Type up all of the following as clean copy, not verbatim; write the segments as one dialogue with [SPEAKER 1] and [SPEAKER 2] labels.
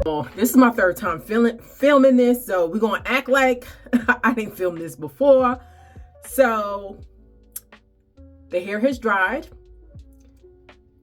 [SPEAKER 1] Well, this is my third time filming this, so we're gonna act like I didn't film this before. So the hair has dried.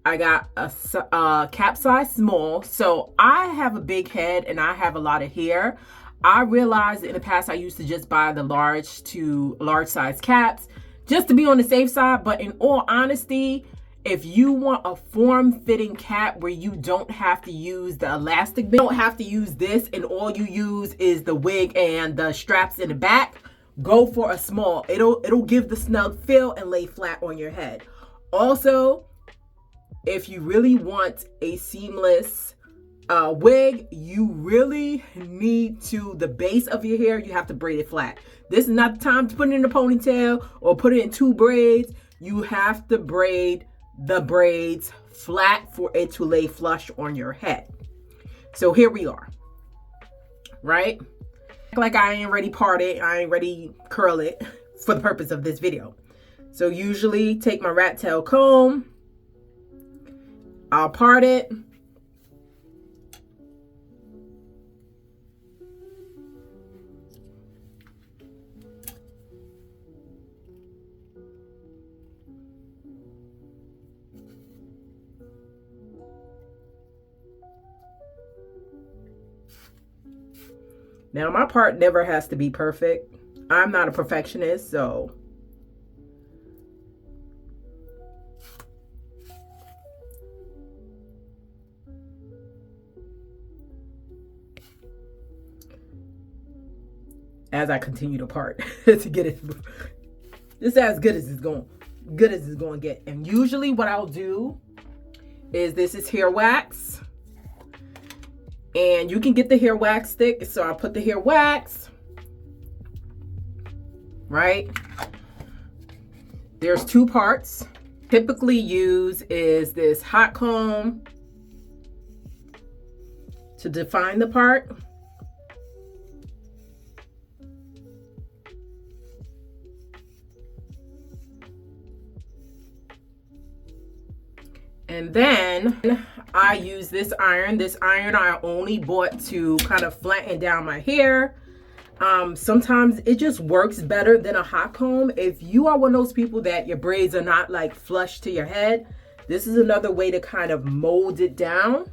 [SPEAKER 1] I got a cap size small. So I have a big head and I have a lot of hair. I realized in the past I used to just buy the large to large size caps just to be on the safe side. But in all honesty, if you want a form-fitting cap where you don't have to use the elastic, you don't have to use this and all you use is the wig and the straps in the back, go for a small. It'll give the snug feel and lay flat on your head. Also, if you really want a seamless wig, you really need to, the base of your hair, you have to braid it flat. This is not the time to put it in a ponytail or put it in 2 braids. You have to braid the braids flat for it to lay flush on your head. So here we are, right? Like I ain't ready part it, I ain't ready curl it for the purpose of this video. So usually take my rat tail comb, I'll part it. Now my part never has to be perfect. I'm not a perfectionist, so as I continue to part to get it, this is as good as it's going to get. And usually what I'll do is, this is hair wax. And you can get the hair wax stick. So I put the hair wax, right? There's 2 parts. Typically use is this hot comb to define the part. And then I use this iron. This iron I only bought to kind of flatten down my hair. Sometimes it just works better than a hot comb. If you are one of those people that your braids are not like flush to your head, this is another way to kind of mold it down.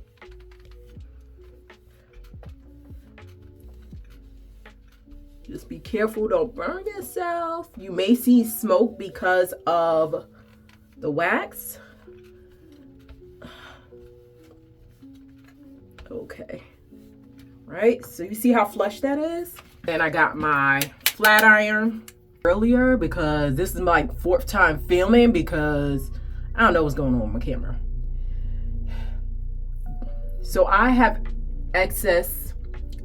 [SPEAKER 1] Just be careful, don't burn yourself. You may see smoke because of the wax. Okay, right, so you see how flush that is? Then I got my flat iron earlier because this is my 4th time filming because I don't know what's going on with my camera. So I have excess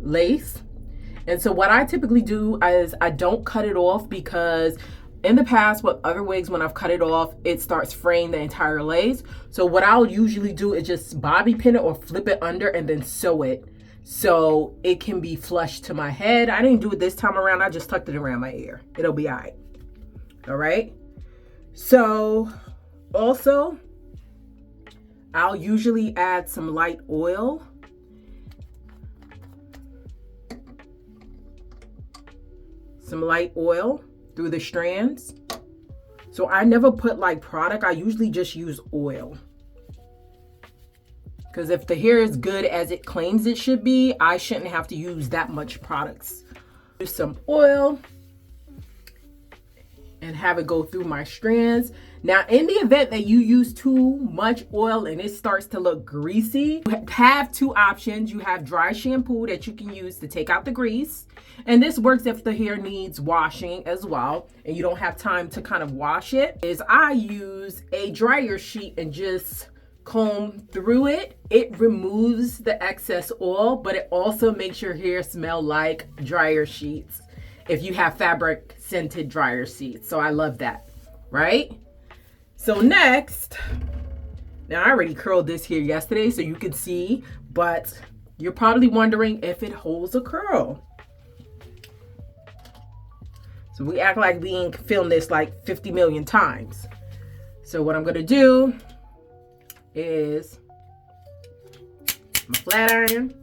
[SPEAKER 1] lace, and so what I typically do is I don't cut it off, because in the past with other wigs, when I've cut it off, it starts fraying the entire lace. So what I'll usually do is just bobby pin it or flip it under and then sew it so it can be flush to my head. I didn't do it this time around. I just tucked it around my ear. It'll be all right. All right. So also, I'll usually add some light oil. Some light oil through the strands. So I never put like product. I usually just use oil. Because if the hair is good as it claims it should be, I shouldn't have to use that much products. Use some oil and have it go through my strands. Now, in the event that you use too much oil and it starts to look greasy, you have 2 options. You have dry shampoo that you can use to take out the grease. And this works if the hair needs washing as well and you don't have time to kind of wash it. Is I use a dryer sheet and just comb through it. It removes the excess oil, but it also makes your hair smell like dryer sheets if you have fabric scented dryer sheets. So I love that, right? So next, now I already curled this here yesterday so you can see, but you're probably wondering if it holds a curl. So we act like we ain't filmed this like 50 million times. So what I'm gonna do is my flat iron.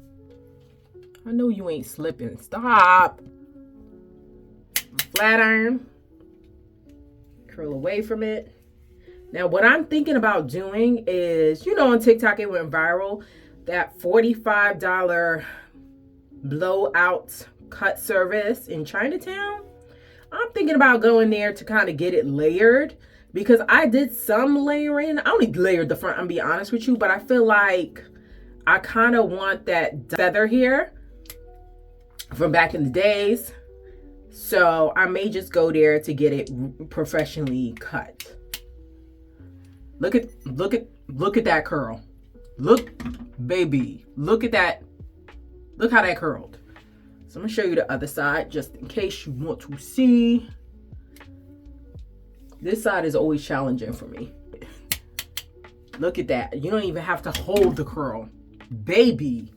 [SPEAKER 1] I know you ain't slipping. Stop. Flat iron. Curl away from it. Now, what I'm thinking about doing is, you know, on TikTok, it went viral. That $45 blowout cut service in Chinatown. I'm thinking about going there to kind of get it layered, because I did some layering. I only layered the front, I'm be honest with you, but I feel like I kind of want that feather here from back in the days. So I may just go there to get it professionally cut. Look at that curl. Look, baby, look at that. Look how that curled. So I'm gonna show you the other side just in case you want to see. This side is always challenging for me. Look at that. You don't even have to hold the curl, baby.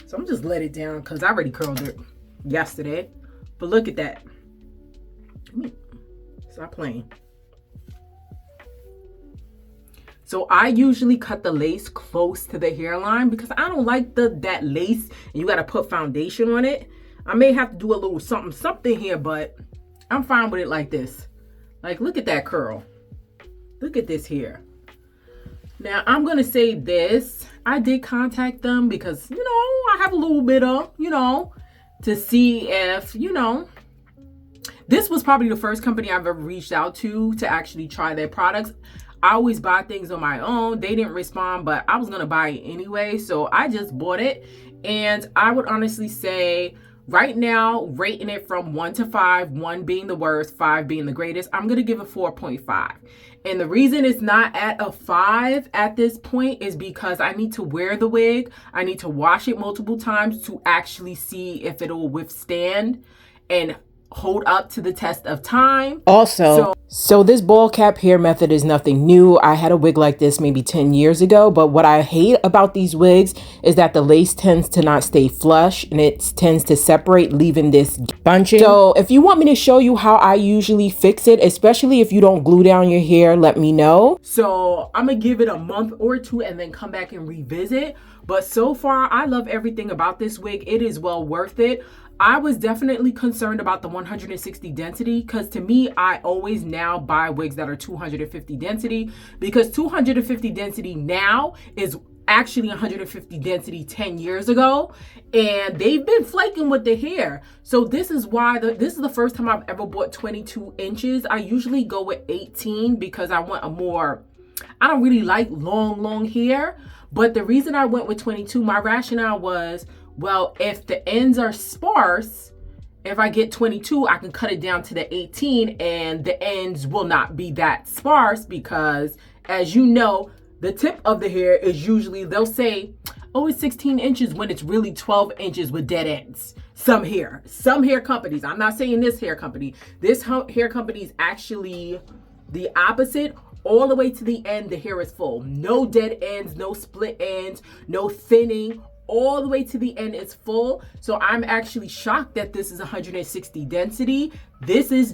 [SPEAKER 1] So I'm just let it down because I already curled it yesterday. But look at that. Stop playing. So I usually cut the lace close to the hairline because I don't like that lace and you got to put foundation on it. I may have to do a little something here, but I'm fine with it like this. Like, look at that curl. Look at this here. Now, I'm going to say this. I did contact them because, you know, I have a little bit of, you know, to see if, you know, this was probably the first company I've ever reached out to actually try their products. I always buy things on my own. They didn't respond, but I was going to buy it anyway. So I just bought it. And I would honestly say right now, rating it from 1 to 5, 1 being the worst, 5 being the greatest, I'm going to give it 4.5. And the reason it's not at a 5 at this point is because I need to wear the wig. I need to wash it multiple times to actually see if it'll withstand and hold up to the test of time. Also, so this ball cap hair method is nothing new. I had a wig like this maybe 10 years ago, but what I hate about these wigs is that the lace tends to not stay flush and it tends to separate, leaving this bunching. So if you want me to show you how I usually fix it, especially if you don't glue down your hair, let me know. So I'm gonna give it a month or two and then come back and revisit. But so far, I love everything about this wig. It is well worth it. I was definitely concerned about the 160 density because to me, I always now buy wigs that are 250 density because 250 density now is actually 150 density 10 years ago, and they've been flaking with the hair. So this is why this is the first time I've ever bought 22 inches. I usually go with 18 because I want a more, I don't really like long hair, but the reason I went with 22, my rationale was, well, if the ends are sparse, if I get 22, I can cut it down to the 18 and the ends will not be that sparse because, as you know, the tip of the hair is usually, they'll say, oh, it's 16 inches when it's really 12 inches with dead ends. Some hair companies, I'm not saying this hair company, this hair company is actually the opposite. All the way to the end, the hair is full. No dead ends, no split ends, no thinning. All the way to the end, it's full. So I'm actually shocked that this is 160 density. This is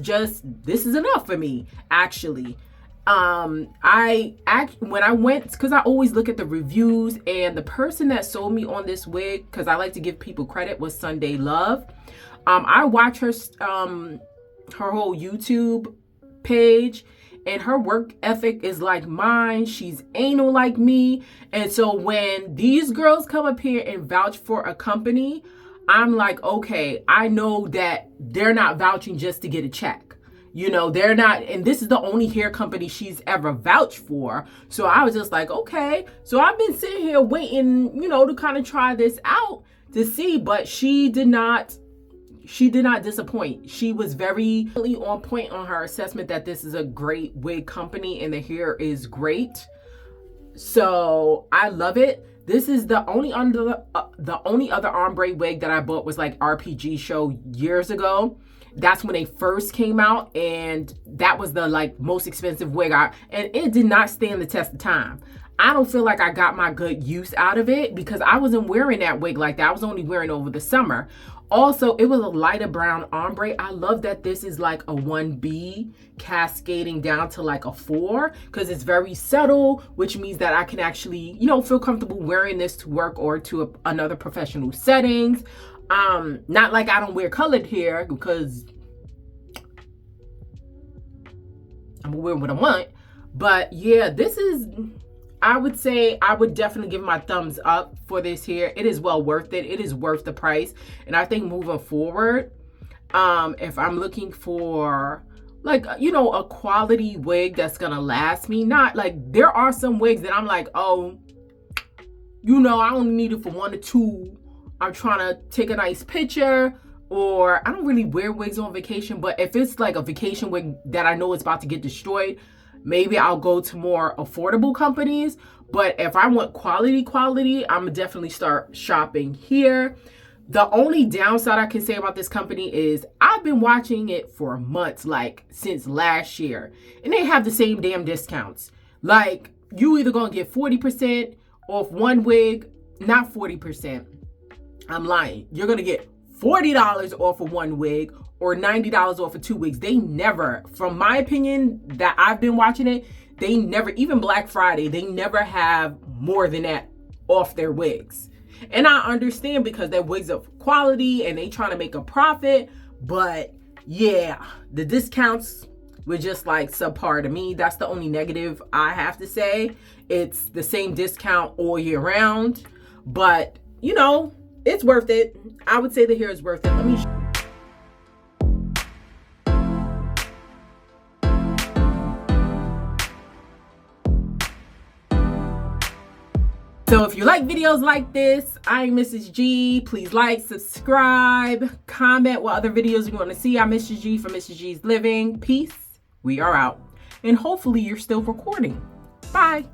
[SPEAKER 1] enough for me, actually. When I went, because I always look at the reviews, and the person that sold me on this wig, because I like to give people credit, was Sunday Love. I watch her whole YouTube page, and her work ethic is like mine. She's anal like me. And so when these girls come up here and vouch for a company, I'm like, okay, I know that they're not vouching just to get a check. You know, they're not, and this is the only hair company she's ever vouched for. So I was just like, okay. So I've been sitting here waiting, you know, to kind of try this out to see, but she did not disappoint. She was very on point on her assessment that this is a great wig company and the hair is great. So I love it. This is the only other ombre wig that I bought was like RPG show years ago. That's when they first came out, and that was the like most expensive wig and it did not stand the test of time. I don't feel like I got my good use out of it because I wasn't wearing that wig like that. I was only wearing it over the summer. Also, it was a lighter brown ombre. I love that this is like a 1B cascading down to like a 4 because it's very subtle, which means that I can actually, you know, feel comfortable wearing this to work or to another professional settings. Not like I don't wear colored hair because I'm gonna wear what I want. But yeah, this is, I would say I would definitely give my thumbs up for this here. It is well worth it. It is worth the price. And I think moving forward, if I'm looking for like, you know, a quality wig that's gonna last me, not like, there are some wigs that I'm like, oh, you know, I only need it for 1 or 2. I'm trying to take a nice picture, or I don't really wear wigs on vacation, but if it's like a vacation wig that I know it's about to get destroyed, maybe I'll go to more affordable companies. But if I want quality, I'm gonna definitely start shopping here. The only downside I can say about this company is I've been watching it for months, like since last year, and they have the same damn discounts. Like, you either gonna get 40% off one wig, not 40%. I'm lying. You're gonna get $40 off of one wig or $90 off of 2 wigs. They never, from my opinion, that I've been watching it, they never, even Black Friday, they never have more than that off their wigs. And I understand because they're wigs of quality and they trying to make a profit. But yeah, the discounts were just like subpar to me. That's the only negative I have to say. It's the same discount all year round. But, you know, it's worth it. I would say the hair is worth it. Let me So if you like videos like this, I'm Mrs. G. Please like, subscribe, comment what other videos you want to see. I'm Mrs. G from Mrs. G's Living. Peace. We are out. And hopefully you're still recording. Bye.